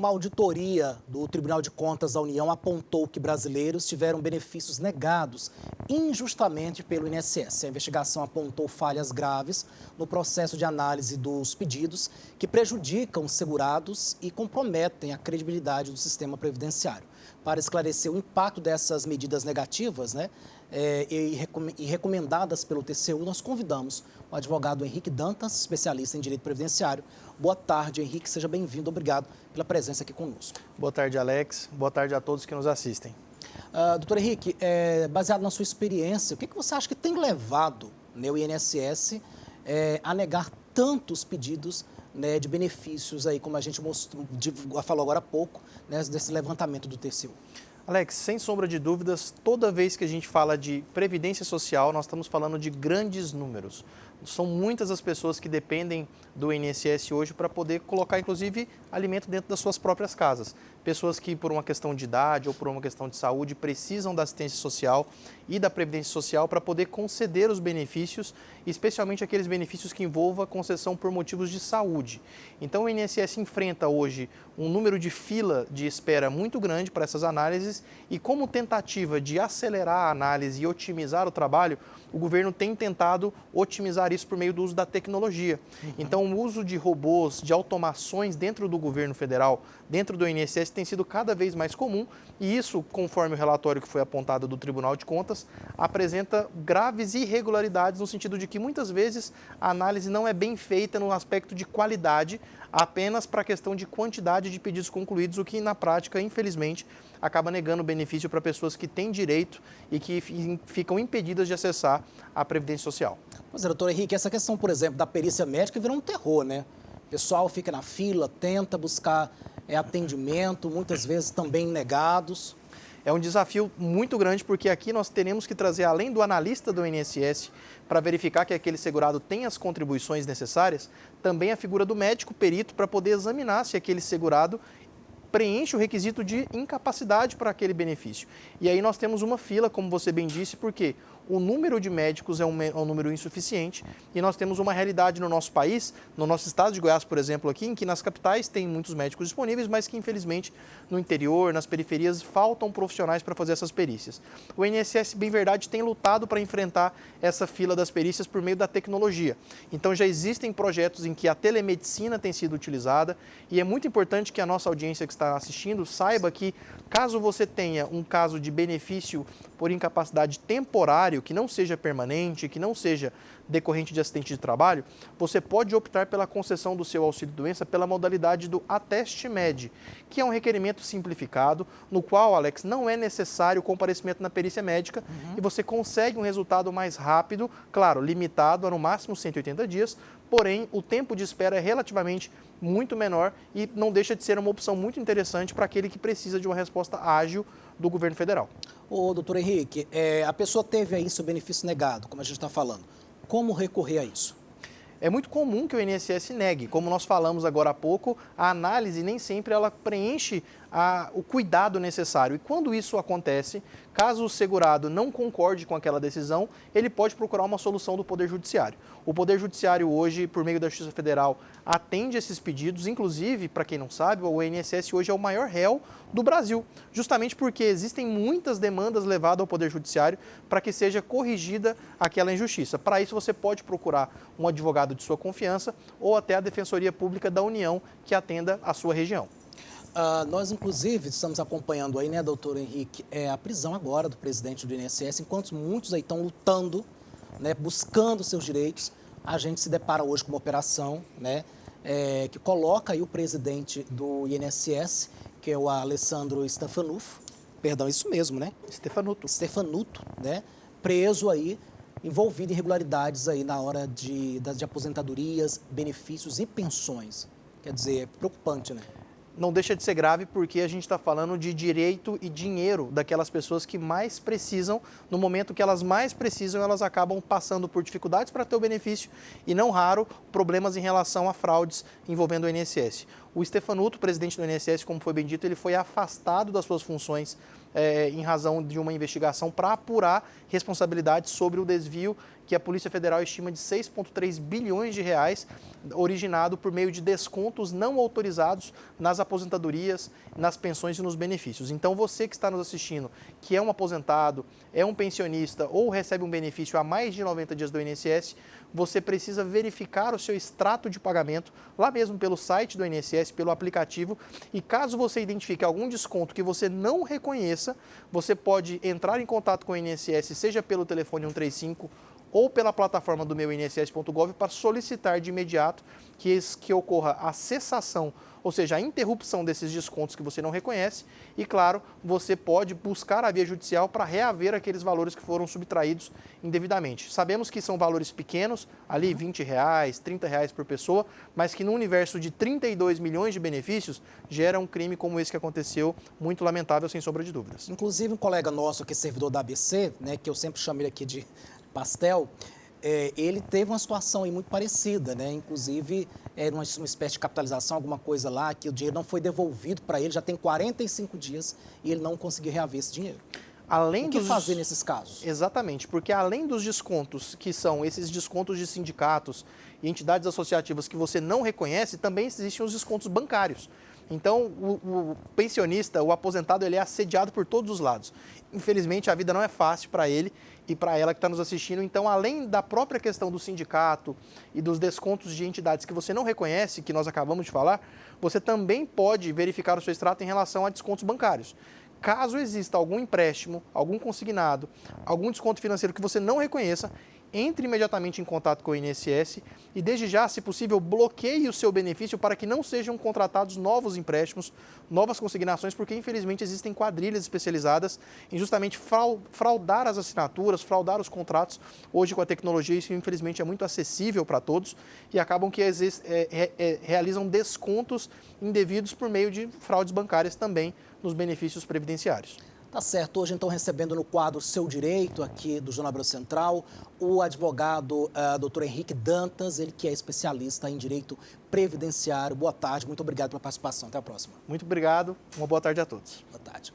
Uma auditoria do Tribunal de Contas da União apontou que brasileiros tiveram benefícios negados injustamente pelo INSS. A investigação apontou falhas graves no processo de análise dos pedidos que prejudicam os segurados e comprometem a credibilidade do sistema previdenciário. Para esclarecer o impacto dessas medidas negativas, e recomendadas pelo TCU, nós convidamos o advogado Henrique Dantas, especialista em direito previdenciário. Boa tarde, Henrique, seja bem-vindo, obrigado pela presença aqui conosco. Boa tarde, Alex, boa tarde a todos que nos assistem. Doutor Henrique, baseado na sua experiência, o que você acha que tem levado o INSS a negar tantos pedidos de benefícios, aí, como a gente falou agora há pouco, desse levantamento do TCU? Alex, sem sombra de dúvidas, toda vez que a gente fala de previdência social, nós estamos falando de grandes números. São muitas as pessoas que dependem do INSS hoje para poder colocar, inclusive, alimento dentro das suas próprias casas. Pessoas que, por uma questão de idade ou por uma questão de saúde, precisam da assistência social e da previdência social para poder conceder os benefícios, especialmente aqueles benefícios que envolvam a concessão por motivos de saúde. Então, o INSS enfrenta hoje um número de fila de espera muito grande para essas análises e, como tentativa de acelerar a análise e otimizar o trabalho, o governo tem tentado otimizar isso por meio do uso da tecnologia. Então, o uso de robôs, de automações dentro do governo federal, dentro do INSS, tem sido cada vez mais comum e isso, conforme o relatório que foi apontado do Tribunal de Contas, apresenta graves irregularidades no sentido de que muitas vezes a análise não é bem feita no aspecto de qualidade, apenas para a questão de quantidade de pedidos concluídos, o que na prática, infelizmente, acaba negando benefício para pessoas que têm direito e que ficam impedidas de acessar a Previdência Social. Pois é, doutor Henrique, essa questão, por exemplo, da perícia médica virou um terror, né? O pessoal fica na fila, tenta buscar atendimento, muitas vezes também negados. É um desafio muito grande, porque aqui nós teremos que trazer, além do analista do INSS, para verificar que aquele segurado tem as contribuições necessárias, também a figura do médico perito para poder examinar se aquele segurado preenche o requisito de incapacidade para aquele benefício. E aí nós temos uma fila, como você bem disse, porque o número de médicos é um número insuficiente e nós temos uma realidade no nosso país, no nosso estado de Goiás, por exemplo, aqui, em que nas capitais tem muitos médicos disponíveis, mas que infelizmente no interior, nas periferias, faltam profissionais para fazer essas perícias. O INSS, bem verdade, tem lutado para enfrentar essa fila das perícias por meio da tecnologia. Então já existem projetos em que a telemedicina tem sido utilizada e é muito importante que a nossa audiência que está assistindo saiba que caso você tenha um caso de benefício por incapacidade temporária, que não seja permanente, que não seja decorrente de acidente de trabalho, você pode optar pela concessão do seu auxílio-doença pela modalidade do Ateste-Med, que é um requerimento simplificado, no qual, Alex, não é necessário o comparecimento na perícia médica e você consegue um resultado mais rápido, claro, limitado a no máximo 180 dias, porém o tempo de espera é relativamente muito menor e não deixa de ser uma opção muito interessante para aquele que precisa de uma resposta ágil do governo federal. Ô, doutor Henrique, a pessoa teve aí seu benefício negado, como a gente está falando. Como recorrer a isso? É muito comum que o INSS negue. Como nós falamos agora há pouco, a análise nem sempre ela preenche o cuidado necessário. E quando isso acontece, caso o segurado não concorde com aquela decisão, ele pode procurar uma solução do Poder Judiciário. O Poder Judiciário hoje, por meio da Justiça Federal, atende esses pedidos. Inclusive, para quem não sabe, o INSS hoje é o maior réu do Brasil, justamente porque existem muitas demandas levadas ao Poder Judiciário para que seja corrigida aquela injustiça. Para isso, você pode procurar um advogado de sua confiança ou até a Defensoria Pública da União que atenda a sua região. Nós, inclusive, estamos acompanhando aí, doutor Henrique, a prisão agora do presidente do INSS, enquanto muitos aí estão lutando, buscando seus direitos. A gente se depara hoje com uma operação, que coloca aí o presidente do INSS, que é o Alessandro Stefanutto, perdão, isso mesmo, Stefanutto, preso aí, envolvido em irregularidades aí na hora de aposentadorias, benefícios e pensões. Quer dizer, é preocupante, Não deixa de ser grave porque a gente está falando de direito e dinheiro daquelas pessoas que mais precisam. No momento que elas mais precisam, elas acabam passando por dificuldades para ter o benefício e, não raro, problemas em relação a fraudes envolvendo o INSS. O Stefanuto, presidente do INSS, como foi bem dito, ele foi afastado das suas funções em razão de uma investigação para apurar responsabilidades sobre o desvio que a Polícia Federal estima de 6,3 bilhões de reais, originado por meio de descontos não autorizados nas aposentadorias, nas pensões e nos benefícios. Então, você que está nos assistindo, que é um aposentado, é um pensionista ou recebe um benefício há mais de 90 dias do INSS, você precisa verificar o seu extrato de pagamento, lá mesmo pelo site do INSS, pelo aplicativo, e caso você identifique algum desconto que você não reconheça, você pode entrar em contato com o INSS, seja pelo telefone 135 ou pela plataforma do meu-inss.gov para solicitar de imediato que ocorra a cessação, ou seja, a interrupção desses descontos que você não reconhece e, claro, você pode buscar a via judicial para reaver aqueles valores que foram subtraídos indevidamente. Sabemos que são valores pequenos, ali R$20, R$30 por pessoa, mas que no universo de 32 milhões de benefícios gera um crime como esse que aconteceu, muito lamentável, sem sombra de dúvidas. Inclusive, um colega nosso aqui, servidor da ABC, né, que eu sempre chamo ele aqui de Pastel, ele teve uma situação aí muito parecida, né? Inclusive, era uma espécie de capitalização, alguma coisa lá, que o dinheiro não foi devolvido para ele, já tem 45 dias e ele não conseguiu reaver esse dinheiro. O que fazer nesses casos? Exatamente, porque além dos descontos, que são esses descontos de sindicatos e entidades associativas que você não reconhece, também existem os descontos bancários. Então, o pensionista, o aposentado, ele é assediado por todos os lados. Infelizmente, a vida não é fácil para ele e para ela que está nos assistindo. Então, além da própria questão do sindicato e dos descontos de entidades que você não reconhece, que nós acabamos de falar, você também pode verificar o seu extrato em relação a descontos bancários. Caso exista algum empréstimo, algum consignado, algum desconto financeiro que você não reconheça, entre imediatamente em contato com o INSS e, desde já, se possível, bloqueie o seu benefício para que não sejam contratados novos empréstimos, novas consignações, porque, infelizmente, existem quadrilhas especializadas em justamente fraudar as assinaturas, fraudar os contratos. Hoje, com a tecnologia, isso, infelizmente, é muito acessível para todos e acabam que realizam descontos indevidos por meio de fraudes bancárias também nos benefícios previdenciários. Tá certo. Hoje, então, recebendo no quadro Seu Direito, aqui do Jornal Brasil Central, o advogado Dr. Henrique Dantas, ele que é especialista em direito previdenciário. Boa tarde, muito obrigado pela participação. Até a próxima. Muito obrigado, uma boa tarde a todos. Boa tarde.